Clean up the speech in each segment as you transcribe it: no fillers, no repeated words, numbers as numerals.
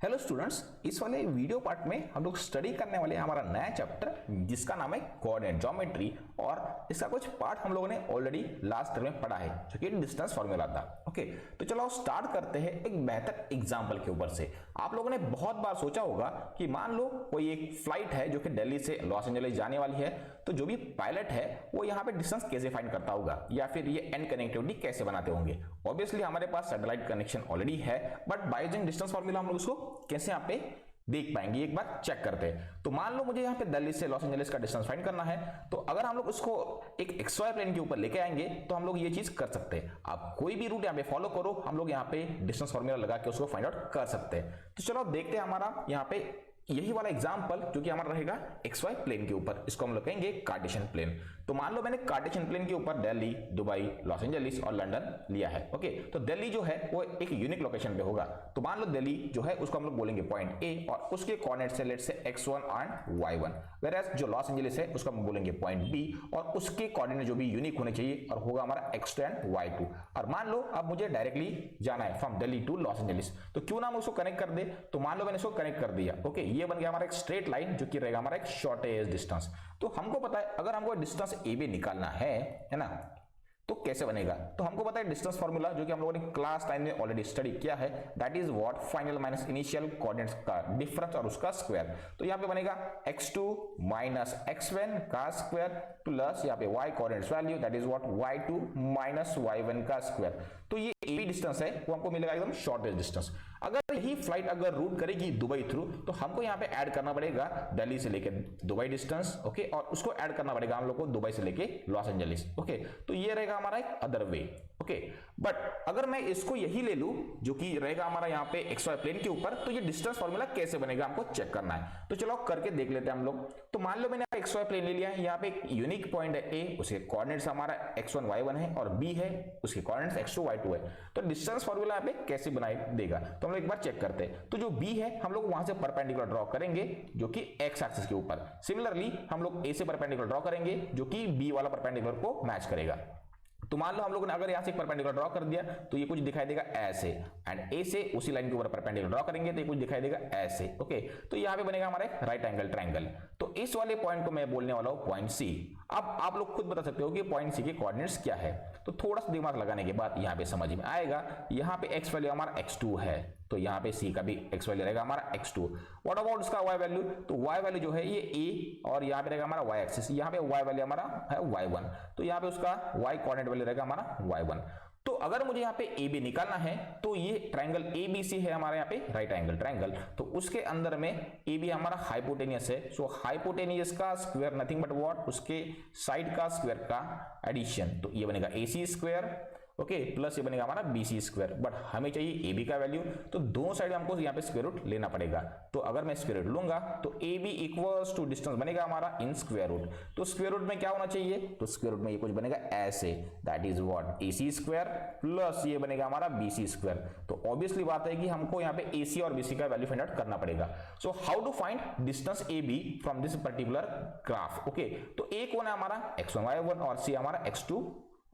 Hello students, इस वाले video part में हम लोग स्टडी करने वाले हैं हमारा नया चैप्टर जिसका नाम है कोऑर्डिनेट ज्योमेट्री। और इसका कुछ पार्ट हम लोगों ने ऑलरेडी लास्ट टर्म में पढ़ा है जो कि डिस्टेंस फॉर्मूला था। ओके, तो चलो स्टार्ट करते हैं एक बेहतर एग्जांपल के ऊपर से। आप लोगों ने बहुत बार सोचा होगा कि मान लो कोई एक फ्लाइट है जो कि दिल्ली से लॉस एंजलिस जाने वाली है, तो जो भी पायलट है वो यहाँ पे डिस्टेंस कैसे फाइंड करता होगा या फिर ये एंड कनेक्टिविटी कैसे बनाते होंगे। ऑब्वियसली हमारे पास सैटेलाइट कनेक्शन ऑलरेडी है, but by using distance formula हम लोग उसको कैसे यहाँ पे देख पाएंगे एक बार चेक करते हैं। तो मान लो मुझे यहाँ पे दिल्ली से लॉस एंजलिस का डिस्टेंस फाइंड करना है, तो अगर हम लोग उसको एक XY प्लेन के ऊपर लेके आएंगे तो हम लोग ये चीज कर सकते हैं। आप कोई भी रूट यहाँ पे फॉलो करो, हम लोग यहाँ पे डिस्टेंस फॉर्मूला लगा के उसको फाइंड आउट कर सकते हैं। तो चलो देखते हैं हमारा यहाँ पे यही वाला एग्जांपल जो कि हमारा रहेगा XY प्लेन के ऊपर, इसको हम लोग कहेंगे कार्टेशियन प्लेन। तो मान लो मैंने कार्टेशियन प्लेन के ऊपर दिल्ली, दुबई, लॉस एंजलिस और लंदन लिया है। ओके, तो दिल्ली जो है वो एक यूनिक लोकेशन पे होगा। तो मान लो दिल्ली जो है उसको हम लोग बोलेंगे पॉइंट ए और उसके कोऑर्डिनेट से let's say x1 and y1, whereas जो लॉस एंजलिस है उसको हम बोलेंगे पॉइंट बी और उसके कोऑर्डिनेट जो भी यूनिक होने चाहिए और होगा हमारा x2 एंड y2। और मान लो अब मुझे डायरेक्टली जाना है from Delhi to Los Angeles, तो क्यों ना हम उसको कनेक्ट कर दे। तो मान लो मैंने इसको कनेक्ट कर दिया। ओके, ये बन गया हमारा एक स्ट्रेट लाइन जो कि रहेगा हमारा एक शॉर्टेस्ट डिस्टेंस। तो हमको पता है अगर हमको डिस्टेंस ए बी निकालना है ना, तो कैसे बनेगा। तो हमको पता है डिस्टेंस फार्मूला जो कि हम लोगों ने क्लास 9 में ऑलरेडी स्टडी किया है, that is what final minus initial coordinates का डिफरेंस और उसका स्क्वायर। तो यहाँ पे बनेगा x2 माइनस x1 का स्क्वायर प्लस यहाँ पे y coordinates value that is what y2 minus y1 का स्क्वायर। तो ये AB डिस्टेंस है वो हमको मिलेगा एकदम शॉर्टेस्ट डिस्टेंस। अगर यही फ्लाइट अगर रूट करेगी दुबई थ्रू, तो हमको यहाँ पे ऐड करना पड़ेगा दिल्ली से लेके दुबई डिस्टेंस। ओके, और उसको ऐड करना पड़ेगा हम लोग को दुबई से लेके लॉस एंजलिस। ओके, तो ये रहेगा हमारा एक अदर वे। ओके, बट अगर मैं इसको यही ले लूं जो कि रहेगा हमारा यहाँ पे XY प्लेन के ऊपर, तो ये डिस्टेंस फॉर्मूला कैसे बनेगा हमको चेक करना है। तो चलो करके देख लेते हैं हम लोग। तो मान लो मैंने XY प्लेन ले लिया है, यहाँ पे एक यूनिक पॉइंट है A, उसके कोऑर्डिनेट्स हमारा x1 y1 है और B है उसके कोऑर्डिनेट्स x2 y2 है। तो डिस्टेंस फॉर्मूला यहाँ पे कैसे बनाई देगा तो हम लोग एक बार चेक करते हैं। तो जो B है हम लोग वहां से परपेंडिकुलर ड्रॉ करेंगे जो कि x एक्सिस के ऊपर। सिमिलरली हम लोग A से परपेंडिकुलर ड्रॉ करेंगे जो कि B वाला परपेंडिकुलर को मैच करेगा। तो मान लो हम लोगों ने अगर यहां से परपेंडिकुलर ड्रॉ कर दिया तो ये कुछ दिखाई देगा ऐसे, एंड ए से उसी लाइन के ऊपर परपेंडिकुलर ड्रॉ करेंगे तो ये कुछ दिखाई देगा ऐसे। ओके, तो यहां पे बनेगा हमारा एक राइट एंगल ट्रायंगल। तो इस वाले पॉइंट को मैं बोलने वाला हूं पॉइंट सी। अब आप लोग खुद बता सकते हो कि पॉइंट सी के कोऑर्डिनेट्स क्या है। तो थोड़ा सा दिमाग लगाने के बाद यहां पे समझ में आएगा। यहां पे एक्स वैल्यू हमारा x2 है, तो यहाँ पे C का भी x वैल्यू रहेगा हमारा x2। व्हाट अबाउट उसका y वैल्यू, तो y वैल्यू जो है ये A और यहाँ पे रहेगा हमारा y एक्सिस, यहाँ पे y वैल्यू हमारा है y1, तो यहाँ पे उसका y कोऑर्डिनेट वैल्यू रहेगा हमारा y1। तो अगर मुझे यहाँ पे AB निकालना है तो ये ट्रायंगल ABC है हमारे यहाँ पे राइट एंगल ट्रायंगल, तो उसके अंदर में AB हमारा हाइपोटेनियस है। सो हाइपोटेनियस का स्क्वायर नथिंग बट व्हाट उसके साइड का स्क्वायर का एडिशन, तो ये बनेगा AC स्क्वायर। ओके, प्लस ये बनेगा हमारा BC स्क्वायर। बट हमें चाहिए AB का वैल्यू, तो दोनों साइड हमको यहाँ पे स्क्वायर रूट लेना पड़ेगा। तो अगर मैं स्क्वायर रूट लूंगा तो AB इक्वल्स टू डिस्टेंस बनेगा हमारा इन स्क्वायर रूट। तो स्क्वायर रूट में क्या होना चाहिए, तो स्क्वायर रूट में ये कुछ बनेगा ऐसे, that is what AC square plus ये बनेगा हमारा BC स्क्वायर। तो ऑब्वियसली बात है कि हमको यहाँ पे AC और BC का वैल्यू फाइंड आउट करना पड़ेगा। So how to find distance AB from this particular graph. Okay, तो A कौन है हमारा x1 y1 और C हमारा x2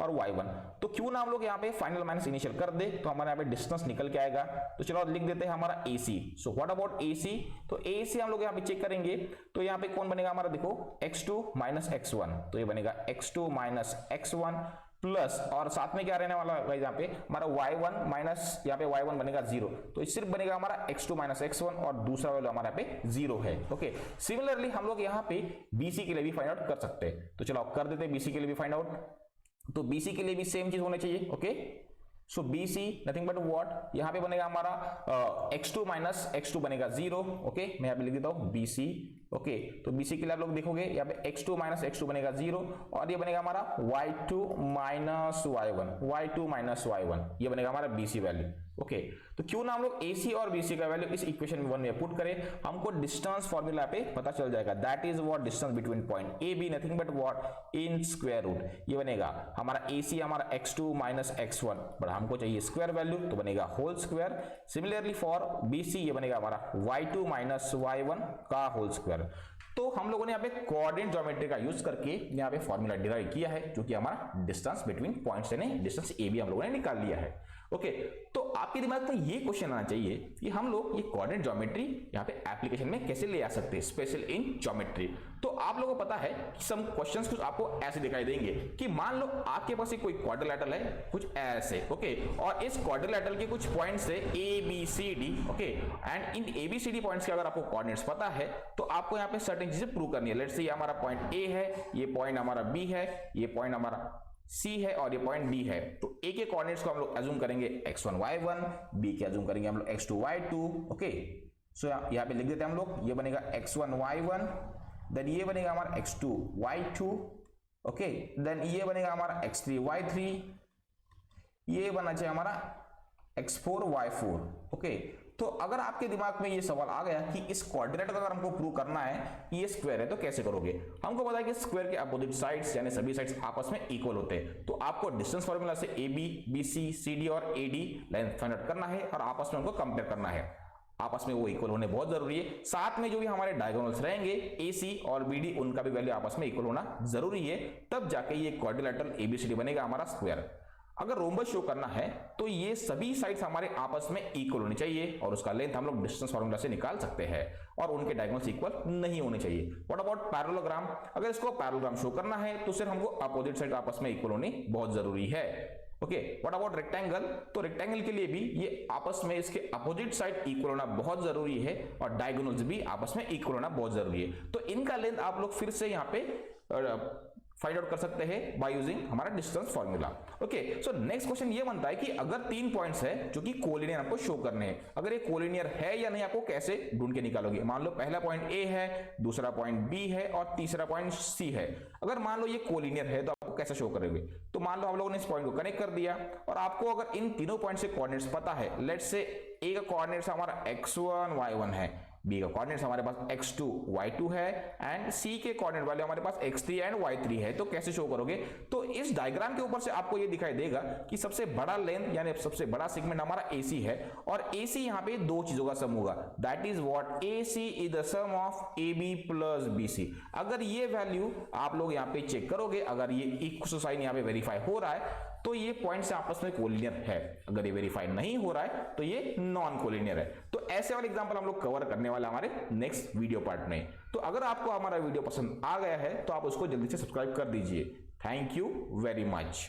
और y1। तो क्यों ना हम लोग यहाँ पे फाइनल माइनस इनिशियल कर दे, तो हमारे यहाँ पे डिस्टेंस निकल के आएगा। तो चलो लिख देते हैं हमारा AC। So what about AC, तो AC हम लोग यहाँ पे चेक करेंगे तो यहाँ पे कौन बनेगा हमारा, देखो x2 माइनस x1, तो ये बनेगा x2 माइनस x1 प्लस और साथ में क्या रहने वाला है यहाँ पे हमारा y1 माइनस यहाँ पे y1 बनेगा 0, तो सिर्फ बनेगा हमारा x2 माइनस x1 और दूसरा वैल्यू हमारा यहाँ पे 0 है। ओके, सिमिलरली हम लोग यहाँ पे BC के लिए भी फाइंड आउट कर सकते हैं। तो चलो कर देते हैं BC के लिए भी फाइंड आउट। तो BC के लिए भी सेम चीज होनी चाहिए। Okay, so BC nothing but what यहाँ पे बनेगा हमारा x2 माइनस x2 बनेगा 0। ओके, मैं यहाँ पे लिख देता हूँ BC। ओके, तो BC के लिए आप लोग देखोगे यहाँ पे x2 माइनस x2 बनेगा 0 और ये बनेगा हमारा y2 माइनस y1, ये बनेगा हमारा BC वैल्यू। ओके, तो क्यों ना हम लोग AC और BC का वैल्यू इस इक्वेशन में 1 में पुट करें, हमको डिस्टेंस फॉर्मूला पे पता चल जाएगा। That is what distance between point AB nothing but what in square root. ये बनेगा हमारा AC हमारा x2 माइनस x1, बट हमको चाहिए स्क्वायर वैल्यू तो बनेगा whole square. Similarly for BC ये बनेगा हमारा y2 माइनस y1 का होल स्क्वायर। तो हम लोगों ने यहाँ पे कोऑर्डिनेट ज्योमेट्री का यूज करके यहाँ पे फॉर्मूला डिराइव किया है जो कि हमारा डिस्टेंस बिटवीन पॉइंट्स यानी डिस्टेंस AB हम लोगों ने निकाल लिया है। ओके, तो आपके दिमाग में ये क्वेश्चन आना चाहिए कि हम लोग ये कोऑर्डिनेट ज्योमेट्री यहाँ पे एप्लीकेशन में कैसे ले आ सकते हैं, स्पेशल इन ज्योमेट्री। तो आप लोगों को पता है कि सम क्वेश्चंस कुछ आपको ऐसे दिखाई देंगे कि मान लो आपके पास एक कोई क्वाड्रिलेटरल है कुछ ऐसे, ओके, और इस क्वाड्रिलेटरल के कुछ पॉइंट्स है A B C D, okay, and in A B C D points के अगर आपको कोऑर्डिनेट्स पता है तो आपको यहाँ पे सर्टेन चीजें प्रूव करनी है। लेट्स से ये हमारा पॉइंट ए है, ये पॉइंट हमारा बी है, ये पॉइंट हमारा C है और ये पॉइंट D है। तो A के कोऑर्डिनेट्स को हम लोग अज्यूम करेंगे x1 y1, B के अज्यूम करेंगे हम लोग x2 y2, ओके। सो यहाँ पे लिख देते हैं हम लोग, ये बनेगा x1 y1, देन ये बनेगा हमारा x2 y2, ओके, देन ये बनेगा हमारा x3 y3, ये बना चाहिए हमारा x4 y4, ओके। तो अगर आपके दिमाग में ये सवाल आ गया कि इस क्वाड्रिलेटरल का अगर हमको प्रूव करना है कि ये स्क्वायर है तो कैसे करोगे, हमको पता है कि स्क्वायर के अपोजिट साइड्स यानी सभी साइड्स आपस में इक्वल होते हैं। तो आपको डिस्टेंस फार्मूला से A B, B C, C D और A D line find out करना है और आपस में उनको कंपेयर करना है। आपस में वो इक्वल होने बहुत जरूरी है। साथ में जो भी हमारे डायगोनल्स रहेंगे ए सी और बी डी, उनका भी वैल्यू आपस में इक्वल होना जरूरी है, तब जाके ये क्वाड्रिलेटरल एबीसीडी बनेगा हमारा स्क्वायर। अगर रोम्बस शो करना है तो ये सभी साइड्स हमारे आपस में इक्वल होनी चाहिए और उसका लेंथ हम लोग डिस्टेंस फार्मूला से निकाल सकते हैं और उनके डायगोनल्स इक्वल नहीं होने चाहिए। व्हाट अबाउट पैरेललोग्राम, अगर इसको पैरेललोग्राम शो करना है तो सिर्फ हमको अपोजिट साइड आपस में इक्वल होनी बहुत जरूरी है। ओके, व्हाट अबाउट रेक्टेंगल, तो रेक्टेंगल के लिए भी ये आपस में इसके अपोजिट साइड इक्वल होना बहुत जरूरी है और डायगोनल्स भी आपस में इक्वल होना बहुत जरूरी है। तो इनका लेंथ आप लोग फिर से यहाँ पे फाइंड आउट कर सकते हैं बाय यूजिंग हमारा distance formula. Okay, so next question ये बनता है कि अगर 3 पॉइंट्स है जो कि कोलिनियर आपको शो करने हैं, अगर ये कोलिनियर है या नहीं आपको कैसे ढूंढ के निकालोगे। मान लो पहला पॉइंट ए है, दूसरा पॉइंट बी है और तीसरा पॉइंट सी है। अगर मान लो ये कोलिनियर है तो आपको कैसे शो करोगे। तो मान लो हम लोगों ने इस पॉइंट को कनेक्ट कर दिया और आपको अगर इन तीनों पॉइंट से कोऑर्डिनेट्स पता है, लेट्स से ए का कोऑर्डिनेट्स हमारा x1 y1 है, बी का कोऑर्डिनेट्स हमारे पास x2 y2 है एंड सी के कोऑर्डिनेट वाले हमारे पास x3 एंड y3 है। तो कैसे शो करोगे, तो इस डायग्राम के ऊपर से आपको ये दिखाई देगा कि सबसे बड़ा लेंथ यानी सबसे बड़ा सेगमेंट हमारा AC है और AC यहाँ पे दो चीजों का सम होगा, that is what AC is the sum of AB plus BC। अगर ये वैल्यू आप लोग यहाँ पे चेक करोगे, अगर ये इक्वल साइन यहाँ पे वेरीफाई हो रहा है तो ये पॉइंट्स आपस में कोलिनियर है, अगर ये वेरीफाई नहीं हो रहा है तो ये नॉन कोलिनियर है। तो ऐसे वाले एग्जांपल हम लोग कवर करने वाले हमारे नेक्स्ट वीडियो पार्ट में। तो अगर आपको हमारा वीडियो पसंद आ गया है तो आप उसको जल्दी से सब्सक्राइब कर दीजिए। Thank you very much.